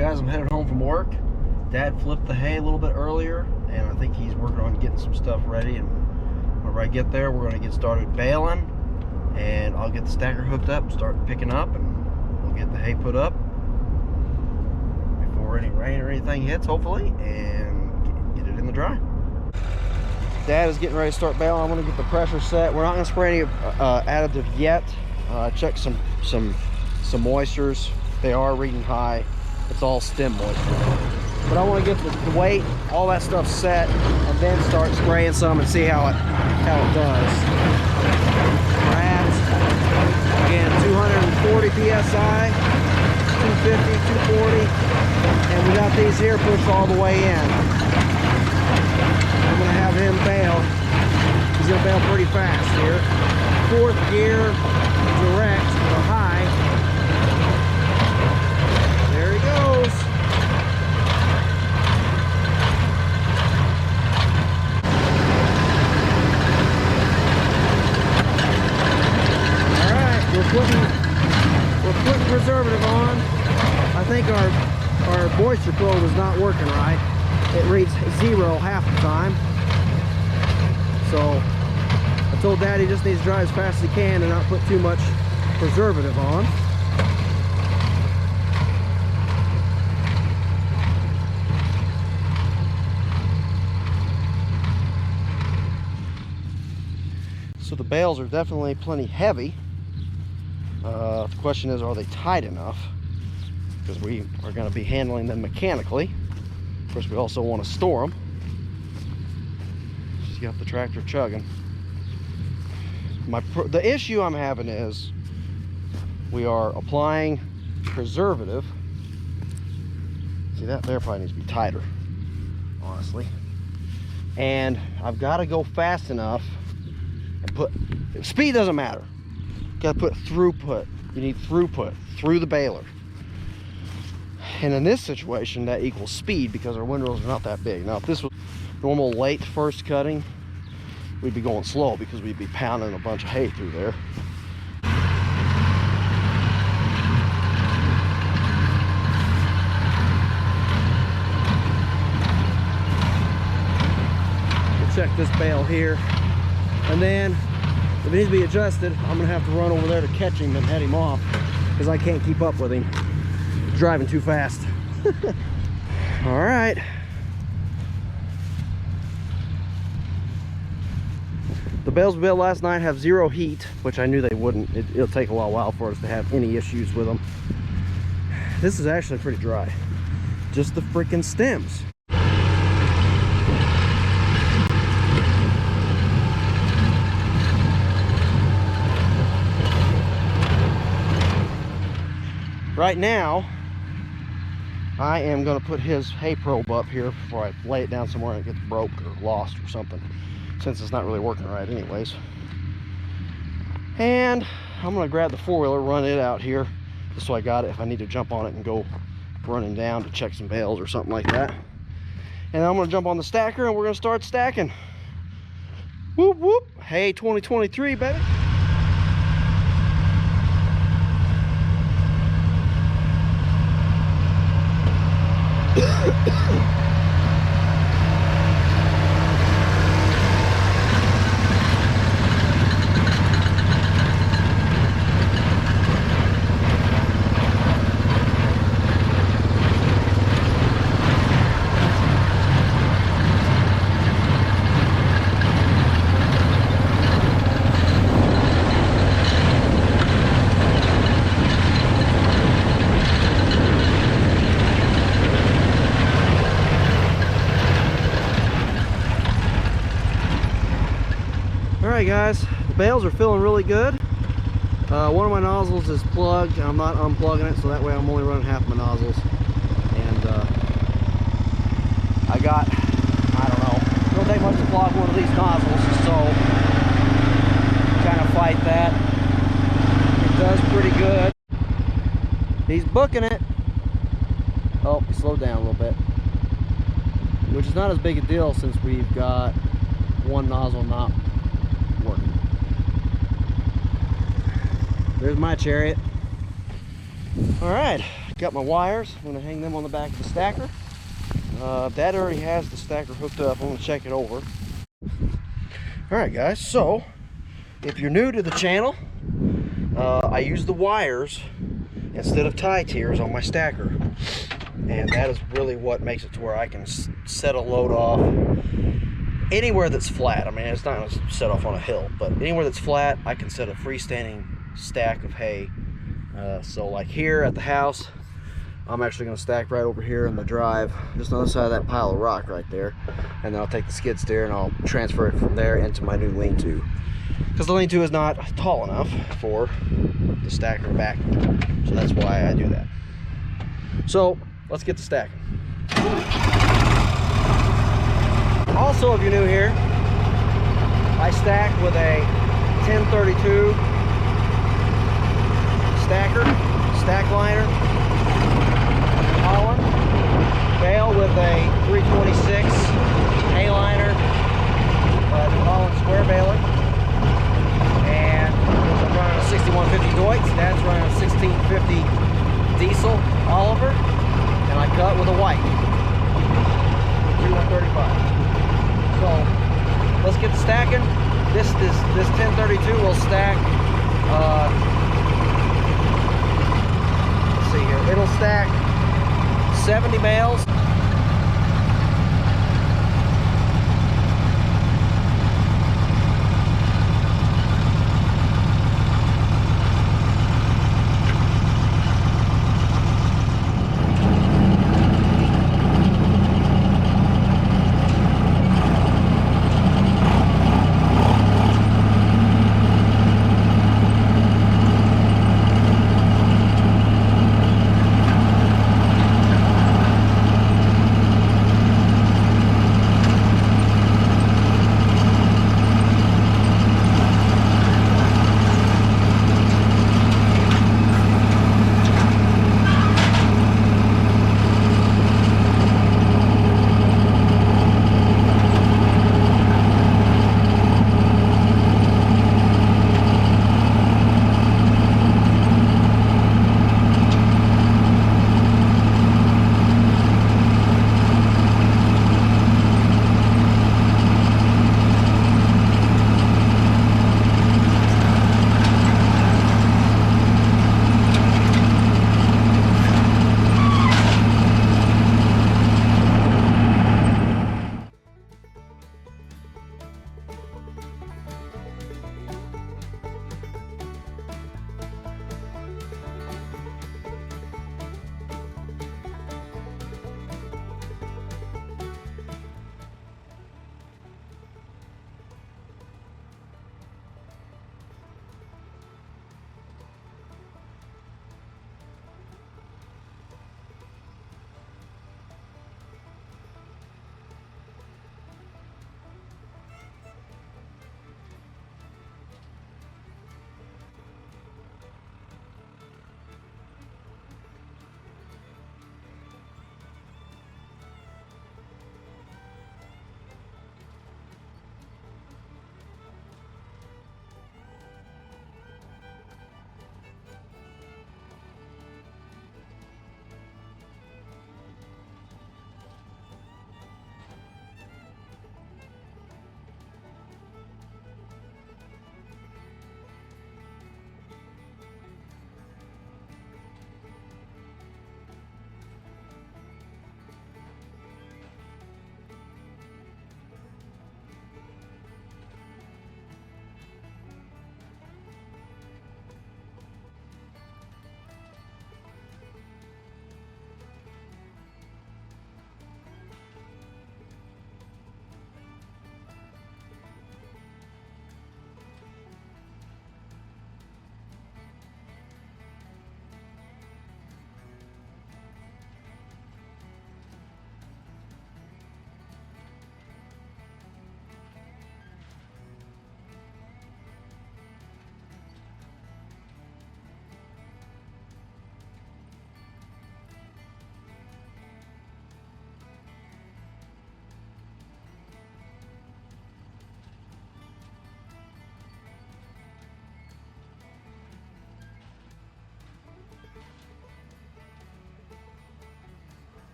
Alright guys, I'm headed home from work. Dad flipped the hay a little bit earlier, and I think he's working on getting some stuff ready, and whenever I get there, we're going to get started baling, and I'll get the stacker hooked up, start picking up, and we'll get the hay put up before any rain or anything hits, hopefully, and get it in the dry. Dad is getting ready to start baling. I'm going to get the pressure set. We're not going to spray any additive yet. Check some moistures. They are reading high. It's all stem moisture. But I want to get the weight, all that stuff set, and then start spraying some and see how it does. Rats, again, 240 psi, 250, 240, and we got these here pushed all the way in. I'm going to have him bale. He's going to bale pretty fast here. 4th gear, direct, or high. There he goes. Alright, we're putting preservative on. I think our moisture probe is not working right. It reads 0 half the time. So I told Dad he just needs to dry as fast as he can and not put too much preservative on. So the bales are definitely plenty heavy. The question is, are they tight enough? Because we are going to be handling them mechanically. Of course, we also want to store them. Just got the tractor chugging. The issue I'm having is we are applying preservative. See, that there probably needs to be tighter, honestly. And I've got to go fast enough and put, speed doesn't matter. Got to put throughput. You need throughput through the baler. And in this situation, that equals speed because our windrows are not that big. Now, if this was normal late first cutting, we'd be going slow because we'd be pounding a bunch of hay through there. We'll check this bale here. And then, if it needs to be adjusted, I'm going to have to run over there to catch him and head him off because I can't keep up with him. He's driving too fast. All right. The bales we built last night have 0 heat, which I knew they wouldn't. It'll take a while for us to have any issues with them. This is actually pretty dry. Just the freaking stems. Right now, I am going to put his hay probe up here before I lay it down somewhere and it gets broke or lost or something, since it's not really working right anyways. And I'm going to grab the 4-wheeler, run it out here, just so I got it if I need to jump on it and go running down to check some bales or something like that. And I'm going to jump on the stacker and we're going to start stacking. Whoop whoop, hey 2023 baby. Alright guys, the bales are feeling really good. One of my nozzles is plugged. I'm not unplugging it, so that way I'm only running half my nozzles. And I got, I don't know, it don't take much to plug one of these nozzles, so kind of fight that. It does pretty good. He's booking it. Oh, he slowed down a little bit, which is not as big a deal since we've got one nozzle not working. There's my chariot. All right, got my wires. I'm gonna hang them on the back of the stacker. Dad already has the stacker hooked up. I'm gonna check it over. All right, guys, so if you're new to the channel, I use the wires instead of tie tiers on my stacker, and that is really what makes it to where I can set a load off anywhere that's flat. I mean, it's not going to set off on a hill, but anywhere that's flat, I can set a freestanding stack of hay. So like here at the house, I'm actually going to stack right over here in the drive, just on the other side of that pile of rock right there, and then I'll take the skid steer and I'll transfer it from there into my new lean-to, because the lean-to is not tall enough for the stacker back, so that's why I do that. So let's get to stacking. Also, if you're new here, I stack with a 1032 stacker, Stackliner, Holland, Bale with a 326 A-liner, Holland square baler, and I'm running a 6150 Deutz. Dad's running a 1650 diesel Oliver, and I cut with a white 135. So let's get to stacking. This 1032 will stack. Let's see here. It'll stack 70 bales.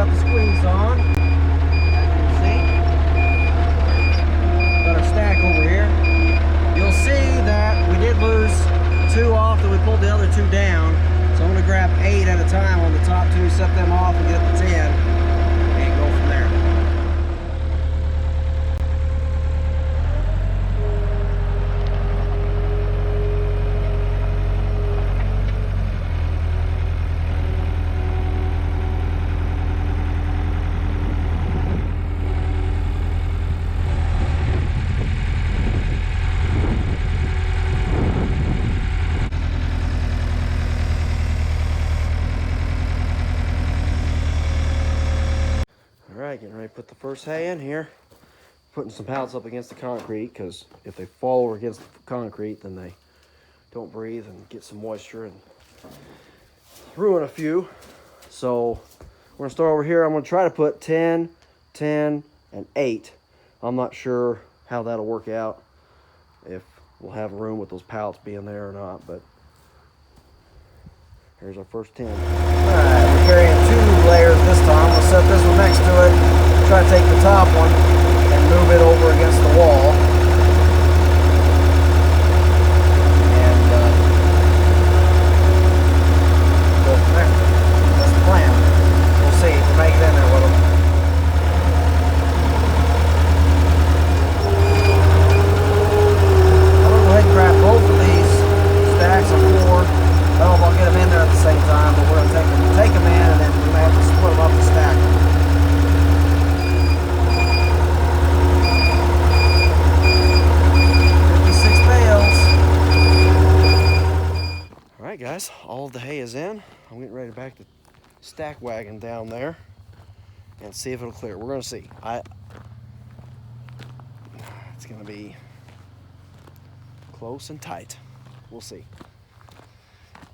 got the squeeze on. See? Got our stack over here. You'll see that we did lose 2 off, that we pulled the other 2 down. So I'm going to grab 8 at a time on the top 2, set them off, and get the 10, and go from there. Getting ready to put the first hay in here. Putting some pallets up against the concrete, because if they fall over against the concrete, then they don't breathe and get some moisture and ruin a few. So we're gonna start over here. I'm gonna try to put 10, 10, and 8. I'm not sure how that'll work out, if we'll have room with those pallets being there or not, but here's our first 10. Alright, we're carrying 2 layers this time. We'll set this one next to it. Try to take the top one and move it over against the wall. And go from there. That's the plan. We'll see if we make it in there with them. I'm going to go ahead and grab both of these stacks of 4. I don't know if I'll get them in there at the same time, but we're going to take them in, and then we may have to split them up and stack them. Alright guys, all of the hay is in. I'm getting ready to back the stack wagon down there and see if it'll clear. We're going to see. It's going to be close and tight. We'll see.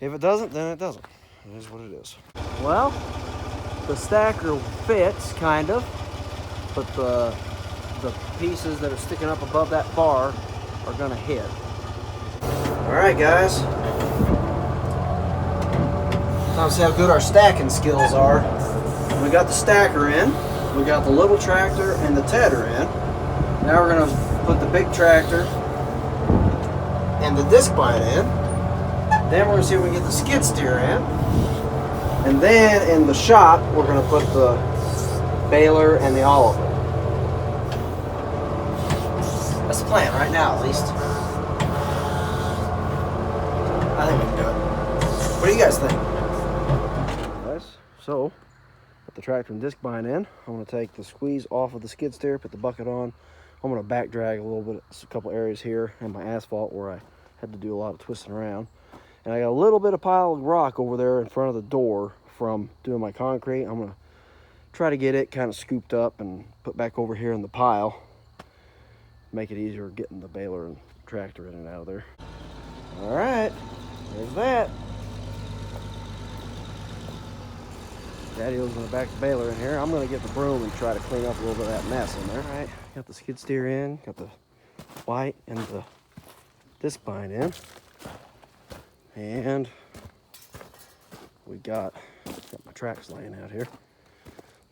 If it doesn't, then it doesn't. It is what it is. Well, the stacker fits, kind of, but the pieces that are sticking up above that bar are going to hit. Alright guys. Time to see how good our stacking skills are. We got the stacker in, we got the little tractor and the tedder in. Now we're going to put the big tractor and the disc bind in. Then we're going to see if we can get the skid steer in. And then in the shop, we're going to put the baler and the oliver. That's the plan right now, at least. I think we can do it. What do you guys think? So, put the tractor and disc bind in. I'm going to take the squeeze off of the skid steer, put the bucket on. I'm going to back drag a little bit, a couple areas here in my asphalt where I had to do a lot of twisting around. And I got a little bit of pile of rock over there in front of the door from doing my concrete. I'm going to try to get it kind of scooped up and put back over here in the pile. Make it easier getting the baler and tractor in and out of there. All right, there's that. Daddy-O's gonna back the baler in here. I'm gonna get the broom and try to clean up a little bit of that mess in there. All right, got the skid steer in, got the white and the disc bind in. And we got my tracks laying out here.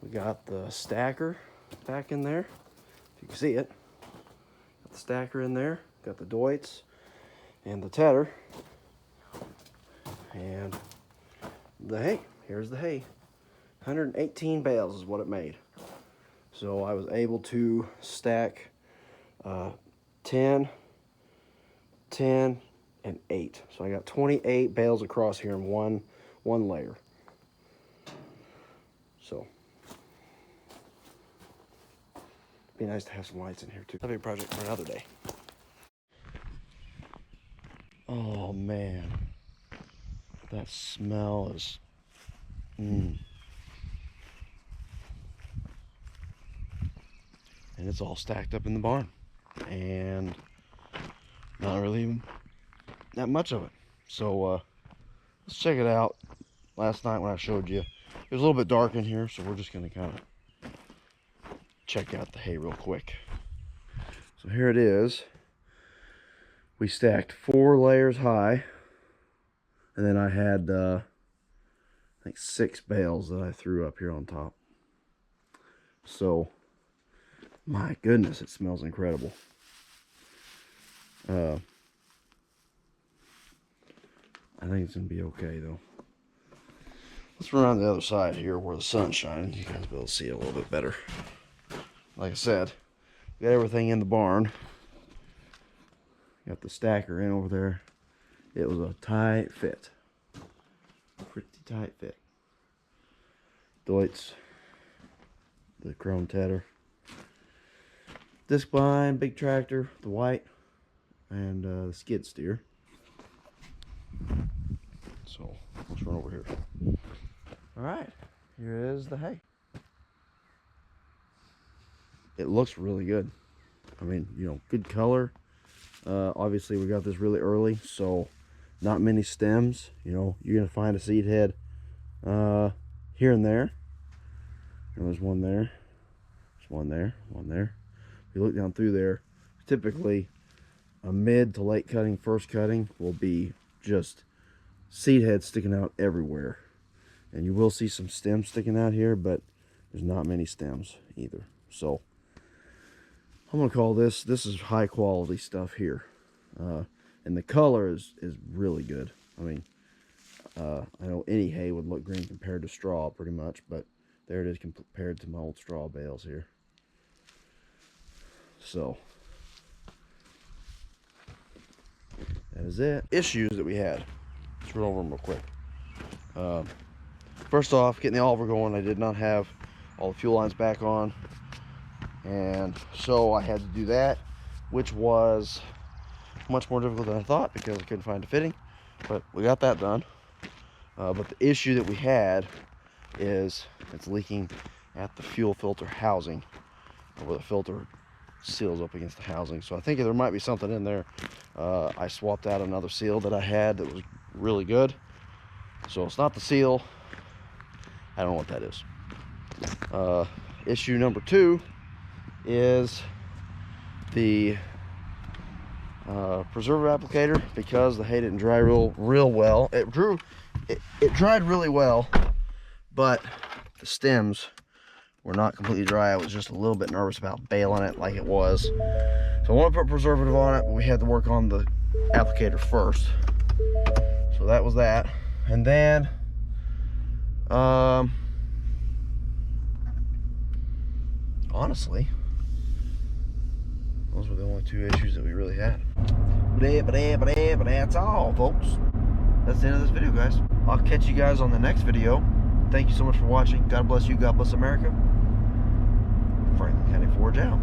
We got the stacker back in there, if you can see it. Got the stacker in there, got the Deutz and the tedder. And the hay, here's the hay. 118 bales is what it made. So I was able to stack 10, 10, and 8. So I got 28 bales across here in one layer. So it'd be nice to have some lights in here too. That'll be a project for another day. Oh man, that smell is And it's all stacked up in the barn, and not really even that much of it. So let's check it out. Last night when I showed you, it was a little bit dark in here, so we're just gonna kind of check out the hay real quick. So here it is. We stacked 4 layers high, and then I had I think 6 bales that I threw up here on top. So, my goodness, it smells incredible. I think it's gonna be okay though. Let's run around the other side here where the sun's shining. You guys will be able to see it a little bit better. Like I said, we got everything in the barn. Got the stacker in over there. It was a tight fit. Pretty tight fit. Deutz, the chrome tedder. Disc blind, big tractor, the white, and the skid steer. So let's run over here. All right, here is the hay. It looks really good. I mean, you know, good color. Obviously we got this really early, so not many stems. You know, you're gonna find a seed head here and there. And there's one there. There's one there, one there. If you look down through there, typically a mid to late cutting, first cutting will be just seed heads sticking out everywhere. And you will see some stems sticking out here, but there's not many stems either. So I'm gonna call this is high quality stuff here. And the color is really good. I mean, I know any hay would look green compared to straw pretty much, but there it is compared to my old straw bales here. So that is it. Issues that we had. Let's run over them real quick. First off, getting the Oliver going, I did not have all the fuel lines back on, and so I had to do that, which was much more difficult than I thought because I couldn't find a fitting, but we got that done. But the issue that we had is it's leaking at the fuel filter housing, where the filter seals up against the housing. So I think there might be something in there. I swapped out another seal that I had that was really good. So it's not the seal. I don't know what that is. Issue number 2 is the preservative applicator, because the hay didn't dry real well. It dried really well, but the stems were not completely dry. I was just a little bit nervous about baling it like it was. So I want to put preservative on it, but we had to work on the applicator first. So that was that. And then honestly, those were the only 2 issues that we really had. But that's all, folks. That's the end of this video, guys. I'll catch you guys on the next video. Thank you so much for watching. God bless you. God bless America. Franklin County Forage out.